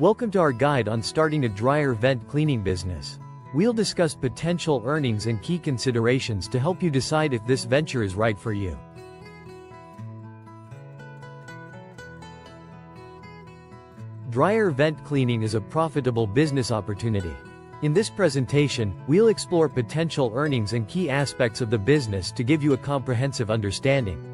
Welcome to our guide on starting a dryer vent cleaning business. We'll discuss potential earnings and key considerations to help you decide if this venture is right for you. Dryer vent cleaning is a profitable business opportunity. In this presentation, we'll explore potential earnings and key aspects of the business to give you a comprehensive understanding.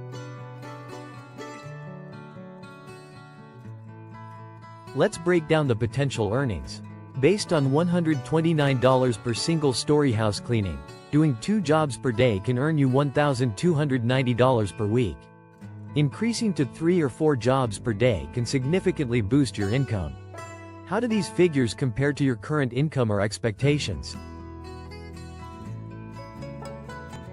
Let's break down the potential earnings. Based on $129 per single-story house cleaning, doing 2 jobs per day can earn you $1,290 per week. Increasing to 3 or 4 jobs per day can significantly boost your income. How do these figures compare to your current income or expectations?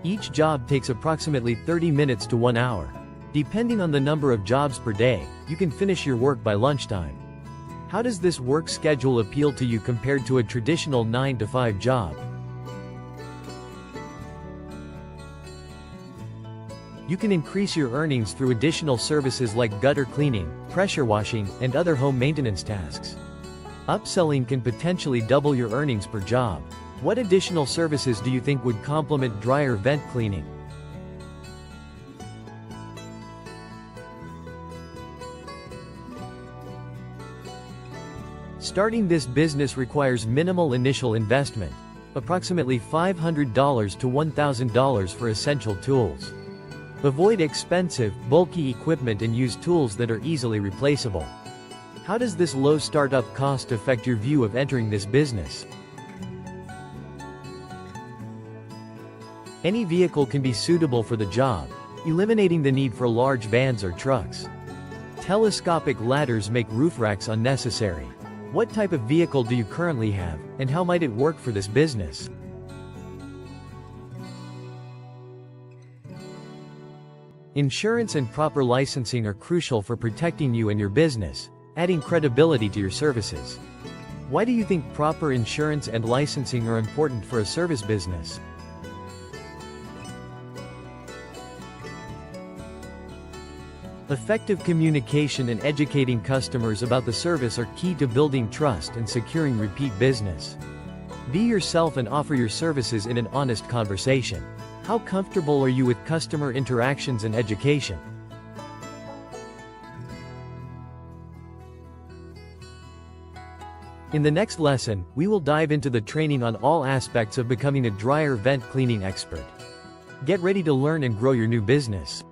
Each job takes approximately 30 minutes to 1 hour. Depending on the number of jobs per day, you can finish your work by lunchtime. How does this work schedule appeal to you compared to a traditional 9-to-5 job? You can increase your earnings through additional services like gutter cleaning, pressure washing, and other home maintenance tasks. Upselling can potentially double your earnings per job. What additional services do you think would complement dryer vent cleaning? Starting this business requires minimal initial investment, approximately $500 to $1,000 for essential tools. Avoid expensive, bulky equipment and use tools that are easily replaceable. How does this low startup cost affect your view of entering this business? Any vehicle can be suitable for the job, eliminating the need for large vans or trucks. Telescopic ladders make roof racks unnecessary. What type of vehicle do you currently have, and how might it work for this business? Insurance and proper licensing are crucial for protecting you and your business, adding credibility to your services. Why do you think proper insurance and licensing are important for a service business? Effective communication and educating customers about the service are key to building trust and securing repeat business. Be yourself and offer your services in an honest conversation. How comfortable are you with customer interactions and education? In the next lesson, we will dive into the training on all aspects of becoming a dryer vent cleaning expert. Get ready to learn and grow your new business.